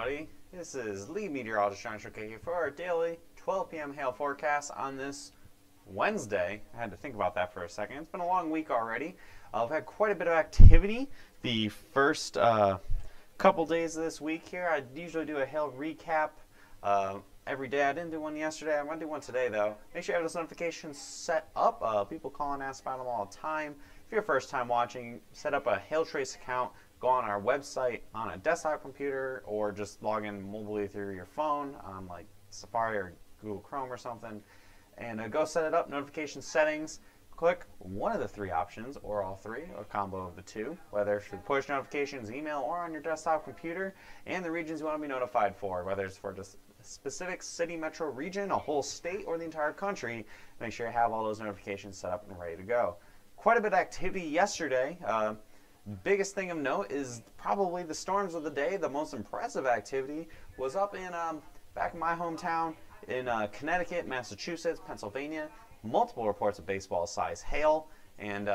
everybody. This is lead meteorologist John Shokeke for our daily 12 p.m. hail forecast on this Wednesday. I had to think about that for a second. It's been a long week already. We've had quite a bit of activity the first couple days of this week here. I usually do a hail recap every day. I didn't do one yesterday. I'm going to do one today, though. Make sure you have those notifications set up. People call and ask about them all the time. If you're first time watching, set up a Hailtrace account. Go on our website on a desktop computer or just log in mobilely through your phone on like Safari or Google Chrome or something. And go set it up, notification settings. Click one of the three options or all three, a combo of the two, whether it's through push notifications, email, or on your desktop computer, and the regions you want to be notified for, whether it's for just a specific city, metro region, a whole state, or the entire country. Make sure you have all those notifications set up and ready to go. Quite a bit of activity yesterday. Biggest thing of note is probably the storms of the day. The most impressive activity was up in back in my hometown in Connecticut, Massachusetts, Pennsylvania. Multiple reports of baseball-sized hail, and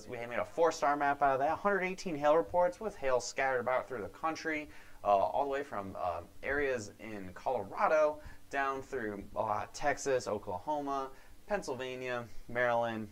we made a 4-star map out of that. 118 hail reports with hail scattered about through the country, all the way from areas in Colorado down through Texas, Oklahoma, Pennsylvania, Maryland,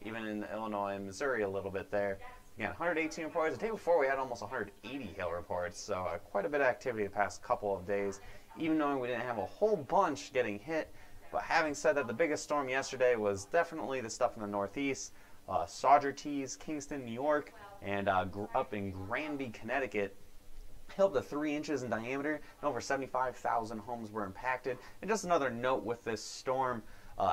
even in Illinois and Missouri a little bit there. Again, 118 reports. The day before we had almost 180 hail reports, so quite a bit of activity the past couple of days, even knowing we didn't have a whole bunch getting hit. But having said that, the biggest storm yesterday was definitely the stuff in the Northeast, Saugerties, Kingston, New York, and up in Granby, Connecticut. Hailed to 3 inches in diameter, and over 75,000 homes were impacted. And just another note with this storm,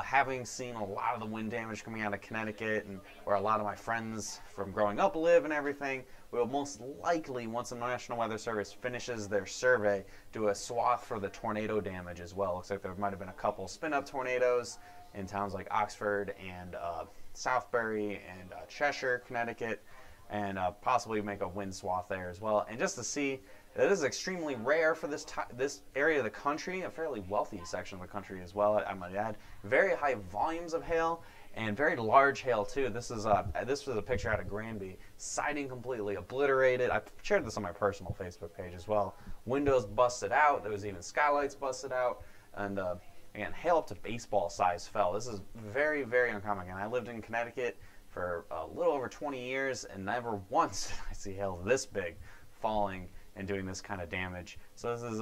having seen a lot of the wind damage coming out of Connecticut and where a lot of my friends from growing up live and everything, we will most likely, once the National Weather Service finishes their survey, do a swath for the tornado damage as well. Looks like there might have been a couple spin-up tornadoes in towns like Oxford and Southbury and Cheshire, Connecticut, and possibly make a wind swath there as well. And just to see, it is extremely rare for this area of the country, a fairly wealthy section of the country as well, I might add. Very high volumes of hail and very large hail too. This was a picture out of Granby. Siding completely obliterated. I shared this on my personal Facebook page as well. Windows busted out. There was even skylights busted out. And again, hail up to baseball size fell. This is very, very uncommon. Again, I lived in Connecticut for a little over 20 years and never once did I see hail this big falling and doing this kind of damage. So this is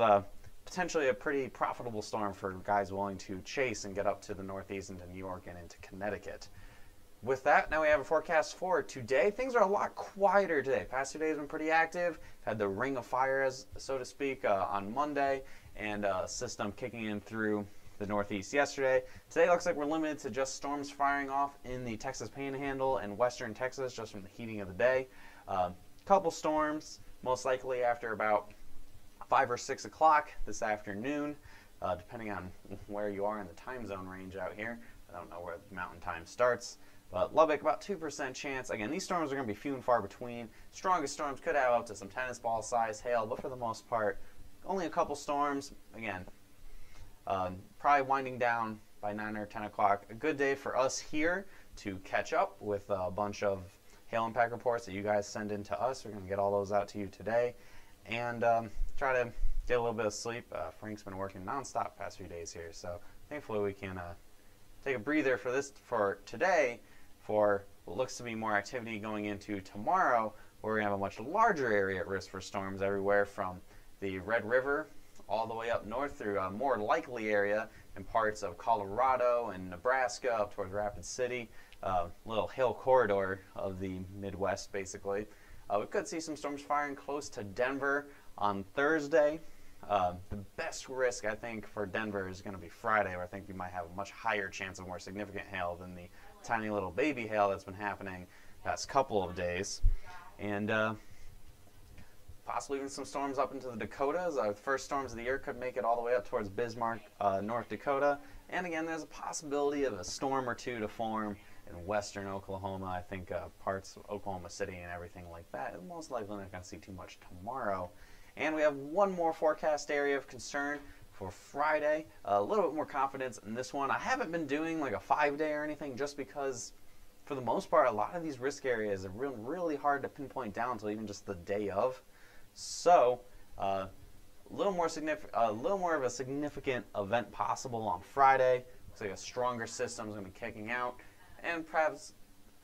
potentially a pretty profitable storm for guys willing to chase and get up to the Northeast into New York and into Connecticut. With that, now we have a forecast for today. Things are a lot quieter today. Past 2 days have been pretty active. Had the ring of fire, as so to speak, on Monday, and a system kicking in through the Northeast yesterday. Today looks like we're limited to just storms firing off in the Texas Panhandle and western Texas just from the heating of the day. Couple storms, most likely after about 5 or 6 o'clock this afternoon, depending on where you are in the time zone range out here. I don't know where the mountain time starts. But Lubbock, about 2% chance. Again, these storms are going to be few and far between. Strongest storms could have up to some tennis ball size hail, but for the most part, only a couple storms. Again, probably winding down by 9 or 10 o'clock. A good day for us here to catch up with a bunch of hail impact reports that you guys send in to us. We're going to get all those out to you today and try to get a little bit of sleep. Frank's been working nonstop the past few days here, so thankfully we can take a breather for today for what looks to be more activity going into tomorrow, where we have a much larger area at risk for storms everywhere from the Red River all the way up north through a more likely area in parts of Colorado and Nebraska up towards Rapid City. Little hill corridor of the Midwest, basically. We could see some storms firing close to Denver on Thursday. The best risk, I think, for Denver is going to be Friday, where I think you might have a much higher chance of more significant hail than the tiny little baby hail that's been happening the past couple of days. And possibly even some storms up into the Dakotas. The first storms of the year could make it all the way up towards Bismarck, North Dakota. And again, there's a possibility of a storm or two to form in western Oklahoma. I think parts of Oklahoma City and everything like that. Most likely not going to see too much tomorrow. And we have one more forecast area of concern for Friday. A little bit more confidence in this one. I haven't been doing like a 5-day or anything just because for the most part, a lot of these risk areas are really hard to pinpoint down until even just the day of. So a little more of a significant event possible on Friday. Looks like a stronger system is going to be kicking out, and perhaps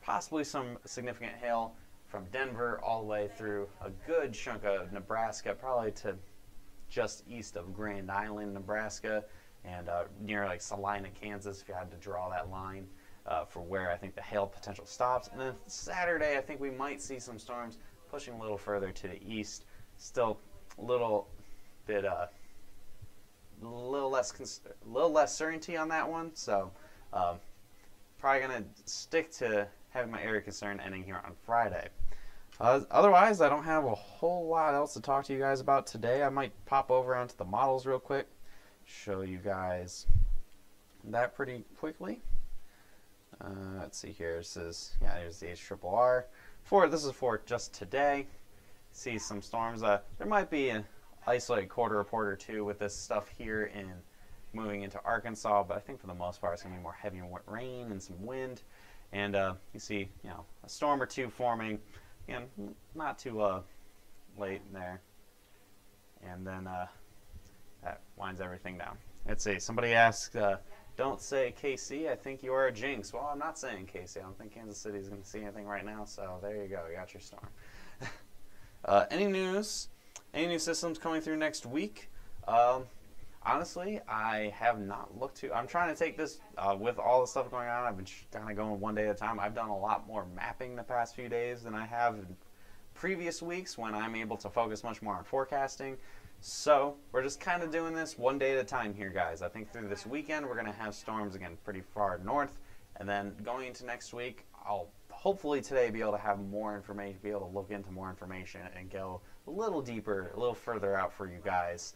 possibly some significant hail from Denver all the way through a good chunk of Nebraska, probably to just east of Grand Island, Nebraska, and near like Salina, Kansas, if you had to draw that line for where I think the hail potential stops. And then Saturday, I think we might see some storms pushing a little further to the east. Still a little bit, little less certainty on that one. So probably gonna stick to having my area concern ending here on Friday. Otherwise, I don't have a whole lot else to talk to you guys about today. I might pop over onto the models real quick, show you guys that pretty quickly. Let's see here. This is, yeah, here's the HRRR. This is for just today. See some storms. There might be an isolated quarter report or two with this stuff here in moving into Arkansas, but I think for the most part it's going to be more heavy rain and some wind. And you see, you know, a storm or two forming. Again, not too late in there. And then that winds everything down. Let's see. Somebody asked, don't say KC. I think you are a jinx. Well, I'm not saying KC. I don't think Kansas City is going to see anything right now. So there you go. You got your storm. Any news? Any new systems coming through next week? Honestly, I have not looked to. I'm trying to take this with all the stuff going on. I've been kind of going one day at a time. I've done a lot more mapping the past few days than I have in previous weeks when I'm able to focus much more on forecasting. So we're just kind of doing this one day at a time here, guys. I think through this weekend we're going to have storms again pretty far north, and then going into next week, I'll hopefully today be able to have more information, be able to look into more information and go a little deeper, a little further out for you guys.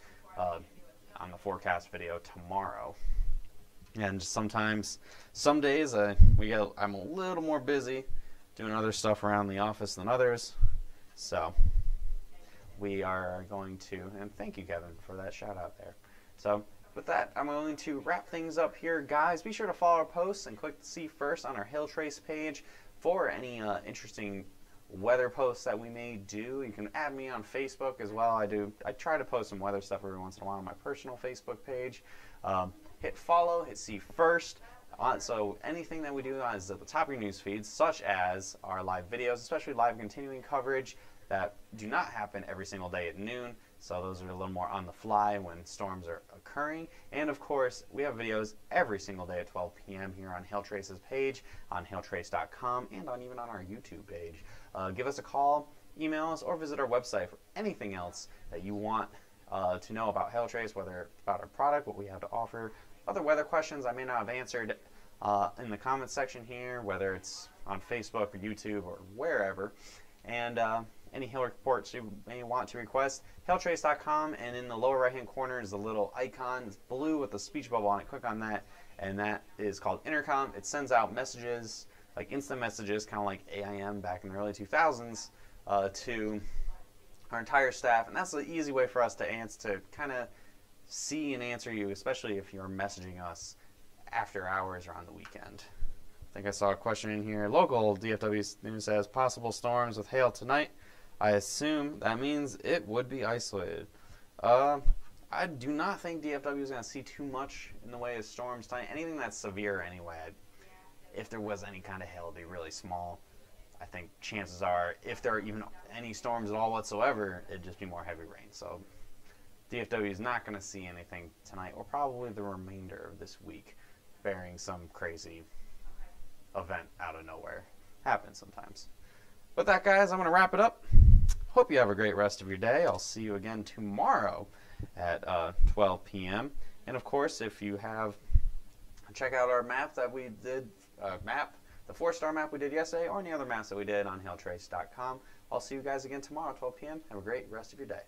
On the forecast video tomorrow. And sometimes, some days I'm a little more busy doing other stuff around the office than others. So we are going to, and thank you, Kevin, for that shout out there. So with that, I'm going to wrap things up here, guys. Be sure to follow our posts and click see first on our Hail Trace page for any interesting weather posts that we may do. You can add me on Facebook as well. I try to post some weather stuff every once in a while on my personal Facebook page. Hit follow, hit see first. So anything that we do is at the top of your news feeds, such as our live videos, especially live continuing coverage that do not happen every single day at noon. So those are a little more on the fly when storms are occurring. And of course, we have videos every single day at 12 p.m. here on Hail Trace's page, on hailtrace.com, and even on our YouTube page. Give us a call, email us, or visit our website for anything else that you want to know about Hail Trace, whether about our product, what we have to offer, other weather questions I may not have answered in the comments section here, whether it's on Facebook or YouTube or wherever. And any hail reports you may want to request, hailtrace.com, and in the lower right hand corner is a little icon. It's blue with a speech bubble on it. Click on that, and that is called Intercom. It sends out messages, like instant messages, kind of like AIM back in the early 2000s, to our entire staff. And that's the easy way for us to kind of see and answer you, especially if you're messaging us after hours or on the weekend. I think I saw a question in here. Local DFW news says possible storms with hail tonight. I assume that means it would be isolated. I do not think DFW is going to see too much in the way of storms tonight. Anything that's severe anyway. If there was any kind of hail, it'd be really small. I think chances are, if there are even any storms at all whatsoever, it'd just be more heavy rain. So DFW is not going to see anything tonight, or probably the remainder of this week, barring some crazy event out of nowhere. Happens sometimes. With that, guys, I'm going to wrap it up. Hope you have a great rest of your day. I'll see you again tomorrow at 12 p.m. And, of course, if you have, check out our map that we did, the 4-star map we did yesterday, or any other maps that we did on hailtrace.com. I'll see you guys again tomorrow at 12 p.m. Have a great rest of your day.